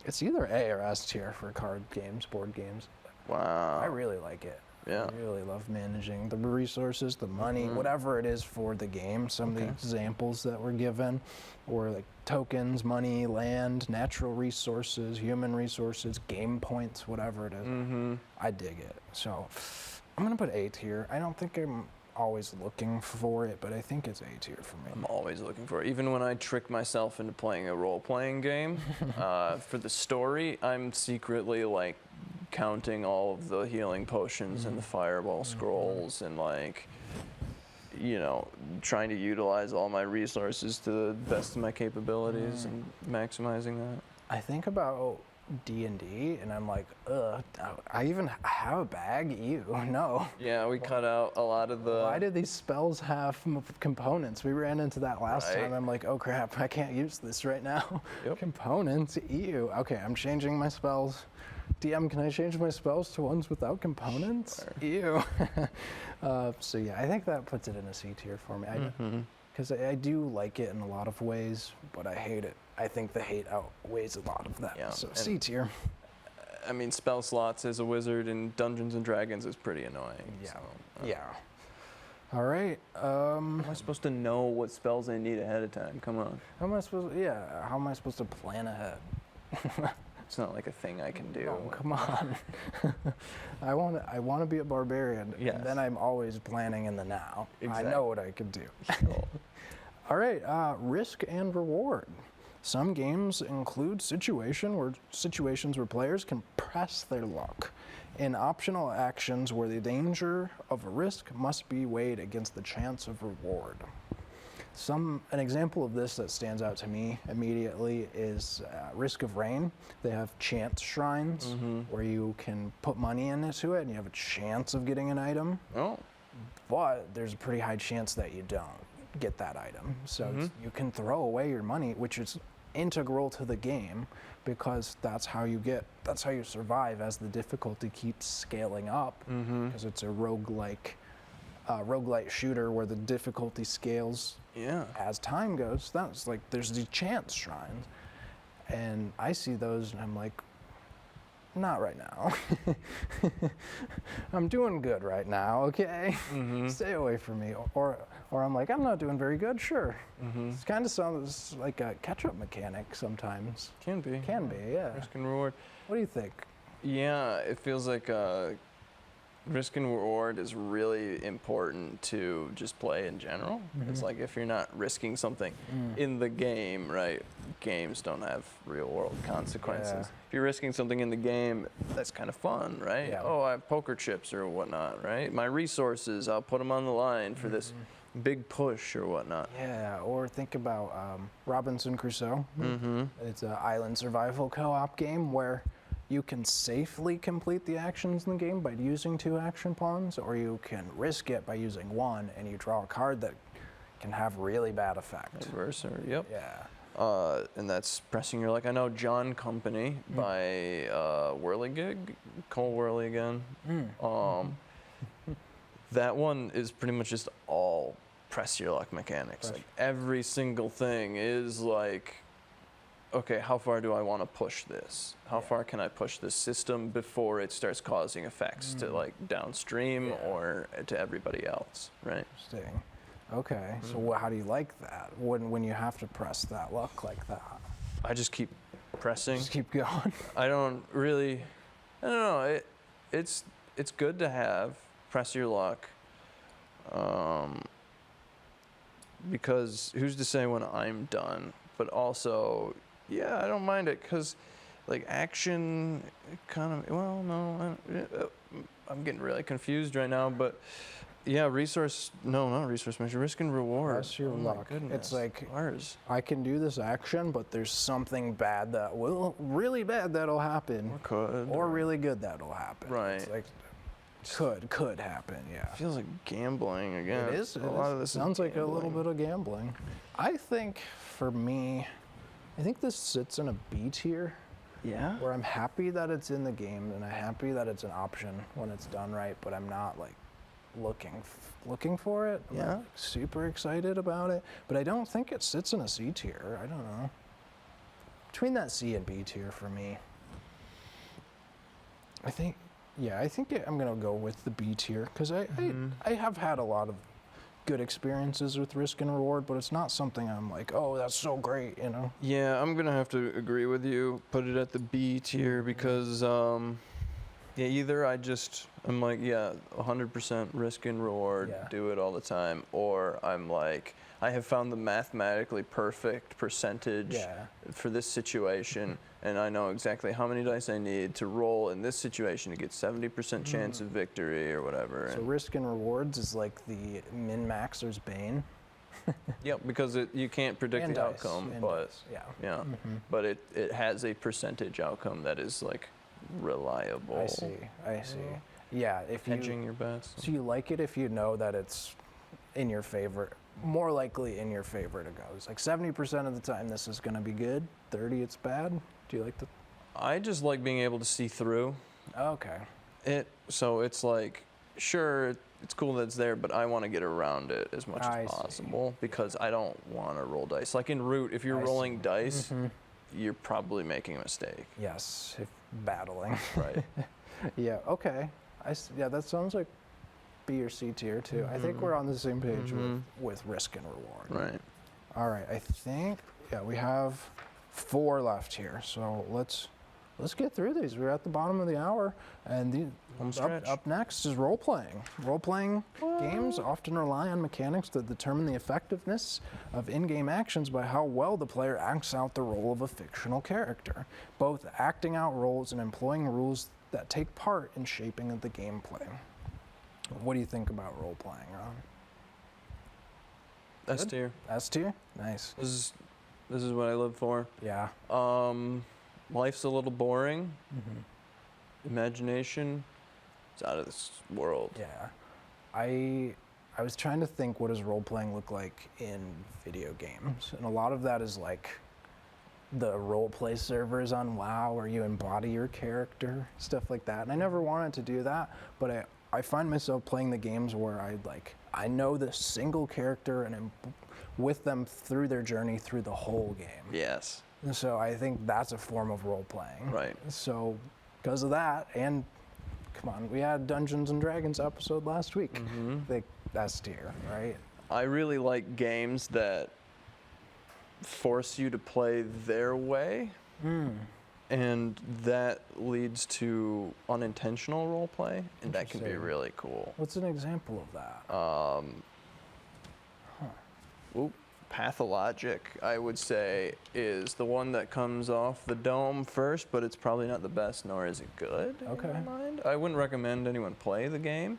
it's either A or S tier for card games, board games. Wow. I really like it. Yeah. I really love managing the resources, the money, whatever it is for the game. Some of the examples that were given were like tokens, money, land, natural resources, human resources, game points, whatever it is. Mm-hmm. I dig it. So I'm going to put A tier. I don't think I'm always looking for it, but I think it's A tier for me. I'm always looking for it. Even when I trick myself into playing a role-playing game, for the story, I'm secretly like counting all of the healing potions and the fireball scrolls and like, you know, trying to utilize all my resources to the best of my capabilities and maximizing that. I think about D&D, and I'm like, ugh, I even have a bag? Ew, no. Yeah, we cut out a lot of the. Why do these spells have components? We ran into that last time. I'm like, oh crap, I can't use this right now. Yep. Components? Ew. Okay, I'm changing my spells. DM, can I change my spells to ones without components? Ew. So yeah, I think that puts it in a C tier for me. Because I do like it in a lot of ways, but I hate it. I think the hate outweighs a lot of that. Yeah, So and- C tier. I mean, spell slots as a wizard in Dungeons and Dragons is pretty annoying. Yeah. So, Yeah. All right. How am I supposed to know what spells I need ahead of time? Come on. How am I supposed? Yeah. How am I supposed to plan ahead? It's not like a thing I can do. Oh, come on. I want to be a barbarian. Yes. And then I'm always planning in the now. Exactly. I know what I can do. Oh. All right. Risk and reward. Some games include situations where players can press their luck in optional actions where the danger of a risk must be weighed against the chance of reward. An example of this that stands out to me immediately is Risk of Rain. They have chance shrines where you can put money into it and you have a chance of getting an item, Oh. but there's a pretty high chance that you don't get that item. So you can throw away your money, which is integral to the game because that's how you survive as the difficulty keeps scaling up because it's a roguelike shooter where the difficulty scales Yeah. as time goes. That's like there's the chance shrines, and I see those and I'm like, not right now. I'm doing good right now, okay? Stay away from me. Or I'm like, I'm not doing very good, sure. It kind of sounds like a catch-up mechanic sometimes. Can be. Can be, yeah. Risk and reward. What do you think? Yeah, it feels like risk and reward is really important to just play in general. It's like if you're not risking something in the game, right? Games don't have real world consequences. Yeah. If you're risking something in the game, that's kind of fun, right? Yeah. Oh, I have poker chips or whatnot, right? My resources, I'll put them on the line for this big push or whatnot. Yeah, or think about Robinson Crusoe. It's an island survival co-op game where you can safely complete the actions in the game by using 2 action pawns, or you can risk it by using 1 and you draw a card that can have really bad effect. Adversary, yep. Yeah. And that's pressing your luck. I know John Company by Whirligig, Cole Whirly again. That one is pretty much just all press your luck mechanics. Like every single thing is like, okay, how far do I want to push this? How far can I push this system before it starts causing effects to like downstream or to everybody else, right? Interesting. Okay, so how do you like that when you have to press that luck like that? I just keep pressing. Just keep going. I don't know. It's good to have press your luck. Because who's to say when I'm done? But also, yeah, I don't mind it because, like, action kind of. Well, no, I'm getting really confused right now. But yeah, not resource measure, risk and reward. Press your luck. Goodness. It's like ours. I can do this action, but there's something bad really bad that'll happen, Or could. or really good that'll happen. Right. It's like could happen. Yeah. Feels like gambling again. It is. A lot of this sounds is like a little gambling. bit of gambling. I think for me, I think this sits in a B tier, Yeah. where I'm happy that it's in the game and I'm happy that it's an option when it's done right, but I'm not like looking for it. I'm Yeah. not super excited about it, but I don't think it sits in a C tier. I don't know. Between that C and B tier for me, I think I'm gonna go with the B tier because I have had a lot of good experiences with risk and reward, but it's not something I'm like, oh, that's so great, you know. Yeah, I'm gonna have to agree with you. Put it at the B tier because, either I'm like, 100% risk and reward, Yeah. do it all the time, or I'm like, I have found the mathematically perfect percentage for this situation, and I know exactly how many dice I need to roll in this situation to get 70% chance of victory or whatever. So risk and rewards is like the min-maxer's bane. Yep, because you can't predict And the dice, outcome, and but dice, yeah. yeah, but it has a percentage outcome that is like reliable. I see. I see. Yeah, if you Hedging your bets. so you like it if you know that it's in your favor, more likely in your favor to go. It's like 70% of the time this is going to be good, 30 it's bad. Do you like the? I just like being able to see through Okay. it, so it's like, sure, it's cool that it's there, but I want to get around it as much I as see. possible because I don't want to roll dice. Like in Root, if you're I rolling see. dice, you're probably making a mistake. Yes, if battling. Right. Yeah. Okay. Yeah, that sounds like B or C tier too. I think we're on the same page with risk and reward. Right. All right. I think we have 4 left here. So let's get through these. We're at the bottom of the hour, and Home stretch. up next is role playing. Role playing games often rely on mechanics that determine the effectiveness of in-game actions by how well the player acts out the role of a fictional character, both acting out roles and employing rules that take part in shaping the gameplay. What do you think about role playing, Ron? S tier. S tier? Nice. This is what I live for. Yeah. Life's a little boring. Imagination, it's out of this world. Yeah. I was trying to think, what does role playing look like in video games? And a lot of that is like the role play servers on WoW where you embody your character, stuff like that. And I never wanted to do that, but I find myself playing the games where I know this single character and I'm with them through their journey through the whole game. Yes. And so I think that's a form of role playing. Right. So because of that, and come on, we had Dungeons and Dragons episode last week. Like S tier, right? I really like games that force you to play their way, and that leads to unintentional role play, and that can be Interesting. really cool. What's an example of that? Pathologic, I would say, is the one that comes off the dome first, but it's probably not the best, nor is it good. Okay. In my mind, I wouldn't recommend anyone play the game,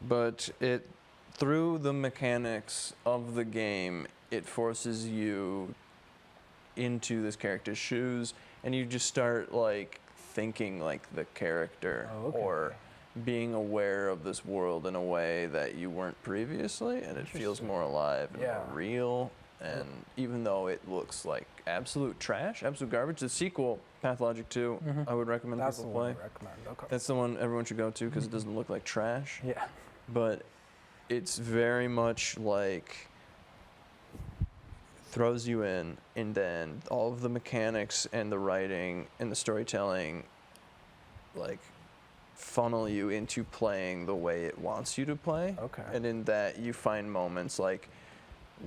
but through the mechanics of the game, it forces you into this character's shoes, and you just start like thinking like the character, or being aware of this world in a way that you weren't previously, and it feels more alive and more real. And even though it looks like absolute trash, absolute garbage, the sequel, Pathologic 2, I would recommend That's the people one play. I recommend. Okay. That's the one everyone should go to because it doesn't look like trash. Yeah. But it's very much like throws you in, and then all of the mechanics and the writing and the storytelling like funnel you into playing the way it wants you to play. Okay. And in that you find moments like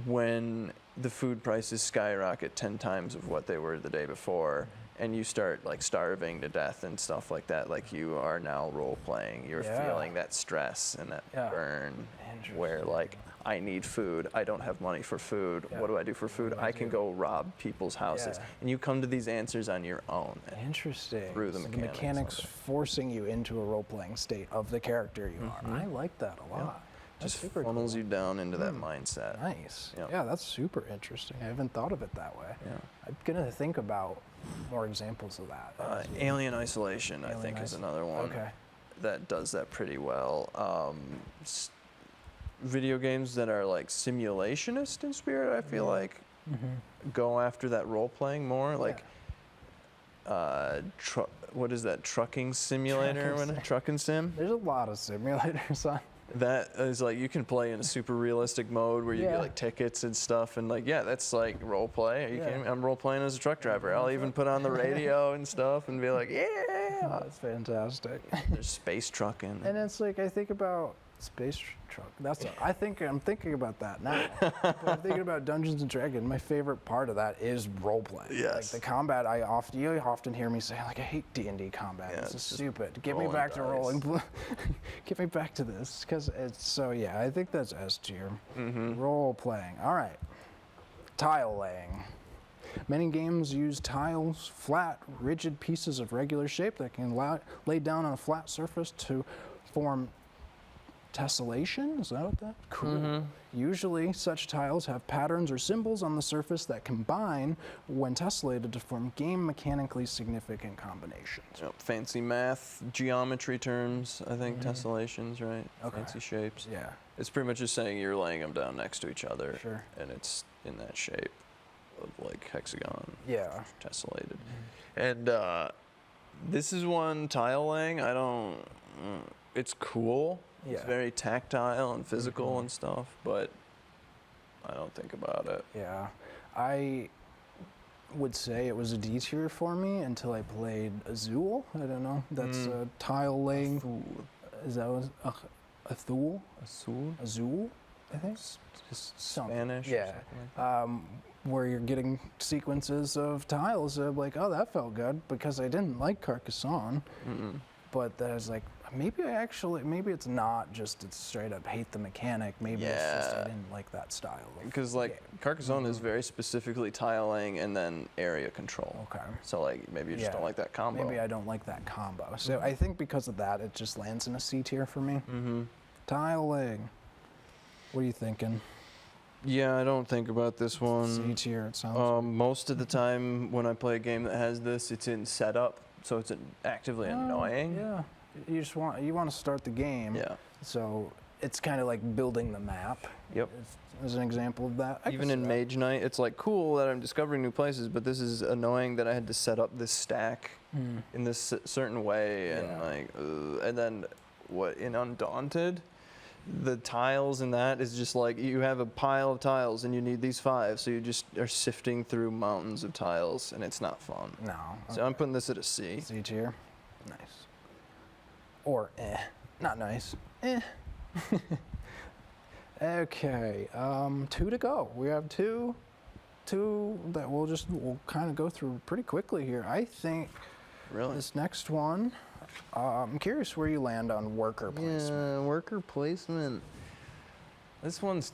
when the food prices skyrocket 10 times of what they were the day before, and you start like starving to death and stuff like that, like you are now role playing. You're feeling that stress and that burn where like, I need food. I don't have money for food. What do I do for food? I can go rob people's houses. And you come to these answers on your own. Interesting. Through the So mechanics forcing you into a role-playing state of the character you are. I like that a lot. That's Just super funnels cool. you down into that mindset. Nice. Yeah. Yeah, that's super interesting. I haven't thought of it that way. Yeah. I'm gonna think about more examples of that. Alien Isolation, I think, is another one that does that pretty well. Video games that are like simulationist in spirit, I feel like, go after that role playing more. Like, what is that, trucking simulator? Trucking sim? There's a lot of simulators on. That is like, you can play in a super realistic mode where you get like tickets and stuff, and like, that's like role play. Are you kidding me? I'm role playing as a truck driver. I'll even put on the radio and stuff and be like, That's fantastic. There's space trucking. And it's like, I think about space truck. I'm thinking about that now. But I'm thinking about Dungeons and Dragons. My favorite part of that is role playing. Yes. Like the combat, you often hear me say, like, I hate D&D combat. Yeah, this is it's just stupid. Get me rolling back to dice. rolling. Get me back to this. Because it's so, I think that's S tier. Role playing. All right. Tile laying. Many games use tiles, flat, rigid pieces of regular shape that can lay down on a flat surface to form Tessellation, is that what that? Cool. Usually, such tiles have patterns or symbols on the surface that combine when tessellated to form game mechanically significant combinations. Yep, fancy math, geometry terms, I think tessellations, right? Okay. Fancy shapes. Yeah. It's pretty much just saying you're laying them down next to each other. Sure. And it's in that shape of like hexagon, Yeah. tessellated. And this is one tile laying. I don't. It's cool. It's Yeah. very tactile and physical and stuff, but I don't think about it. Yeah. I would say it was a D tier for me until I played Azul. I don't know. That's tile laying. Is that Azul? Azul, I think. Something. Spanish. Yeah. Where you're getting sequences of tiles of like, oh, that felt good because I didn't like Carcassonne. But then I was like, maybe it's not just it's straight up hate the mechanic. Maybe it's just I didn't like that style. Because like Carcassonne is very specifically tiling and then area control. Okay. So like maybe you just don't like that combo. Maybe I don't like that combo. So I think because of that, it just lands in a C tier for me. Tiling. What are you thinking? Yeah, I don't think about this one. C tier, it sounds. Most of the time when I play a game that has this, it's in setup, so it's actively annoying. Yeah. You just want to start the game. Yeah. So it's kind of like building the map. Yep. As an example of that. Even in Mage Knight, it's like cool that I'm discovering new places, but this is annoying that I had to set up this stack in this certain way, and like, and then what in Undaunted, the tiles in that is just like you have a pile of tiles and you need these 5, so you just are sifting through mountains of tiles, and it's not fun. No. So I'm putting this at a C. C tier. Nice. Or not nice. Okay, 2 to go. We have two that we'll kind of go through pretty quickly here. I think this next one, I'm curious where you land on worker placement. Yeah, worker placement. This one's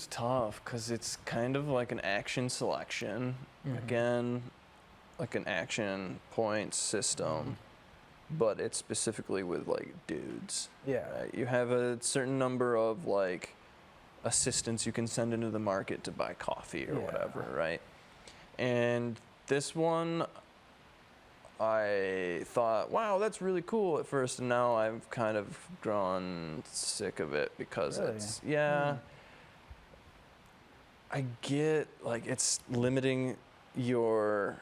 tough because it's kind of like an action selection. Again, like an action point system. But it's specifically with like dudes. Yeah. Right? You have a certain number of like assistants you can send into the market to buy coffee or whatever, right? And this one, I thought, wow, that's really cool at first, and now I've kind of grown sick of it because it's I get like it's limiting your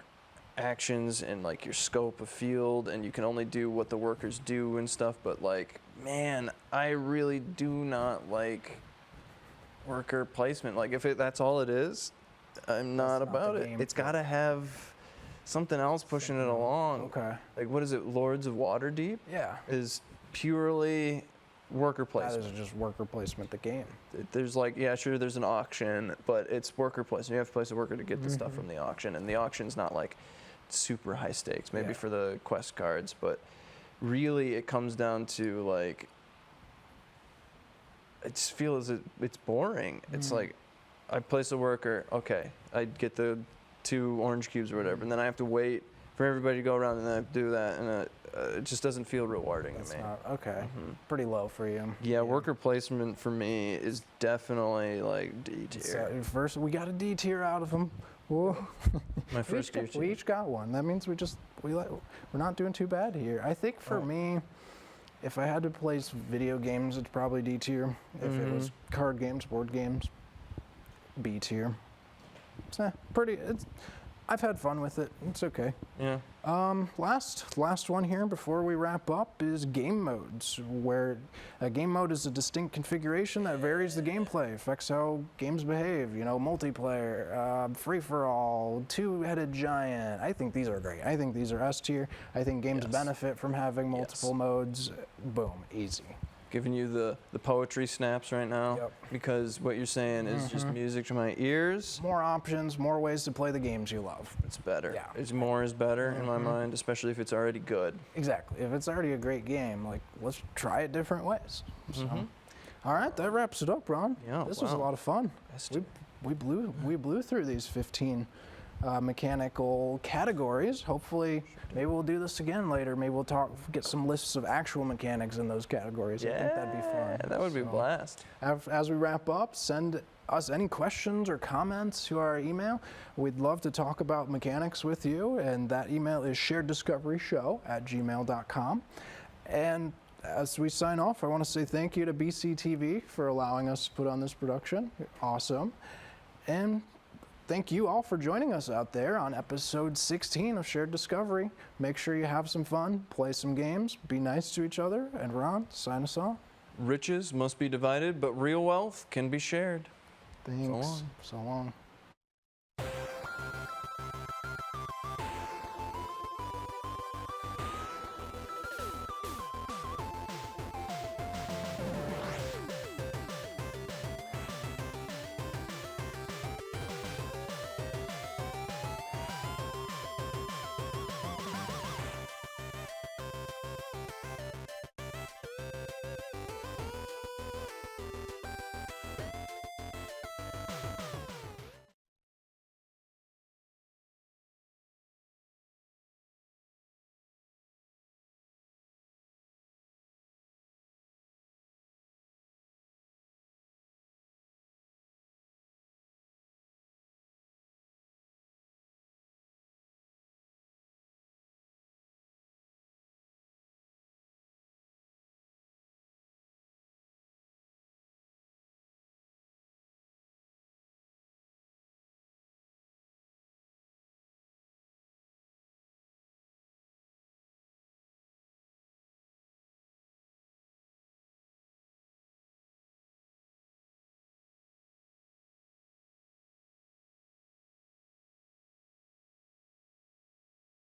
actions and like your scope of field, and you can only do what the workers do and stuff, but like, man, I really do not like worker placement. Like if that's all it is, I'm not about it. It's got to have something else pushing it along. Okay. Like what is it, Lords of Waterdeep? Yeah. Is purely worker placement. That is just worker placement, the game. There's like, yeah, sure, there's an auction, but it's worker placement. You have to place a worker to get the stuff from the auction, and the auction's not like super high stakes, maybe for the quest cards, but really it comes down to like, I just feel as it's boring. It's like, I place a worker, okay, I get the 2 orange cubes or whatever, and then I have to wait for everybody to go around, and then I have to do that, and it just doesn't feel rewarding to me. Okay, pretty low for you. Yeah, worker placement for me is definitely like D tier. First, we got a D tier out of them. Whoa. My first tier. We each got one. That means we're not doing too bad here. I think for me, if I had to place video games, it's probably D tier. If it was card games, board games, B tier. It's I've had fun with it. It's okay. Yeah. Last one here before we wrap up is game modes, where a game mode is a distinct configuration that varies the gameplay, affects how games behave. You know, multiplayer, free-for-all, 2-headed giant. I think these are great. I think these are S tier. I think games benefit from having multiple modes. Boom, easy. Giving you the poetry snaps right now, because what you're saying is just music to my ears. More options, more ways to play the games you love. It's better. Yeah. It's more is better in my mind, especially if it's already good. Exactly. If it's already a great game, like, let's try it different ways. So, all right, that wraps it up, Ron. Yeah, this was a lot of fun. Best We blew through these 15 mechanical categories. Hopefully, maybe we'll do this again later. Maybe we'll get some lists of actual mechanics in those categories. I think that'd be fun. That would be a blast. As we wrap up, send us any questions or comments to our email. We'd love to talk about mechanics with you, and that email is shareddiscoveryshow@gmail.com. And as we sign off, I want to say thank you to BCTV for allowing us to put on this production. Awesome. And thank you all for joining us out there on episode 16 of Shared Discovery. Make sure you have some fun, play some games, be nice to each other, and Ron, sign us off. Riches must be divided, but real wealth can be shared. Thanks. So long. So long.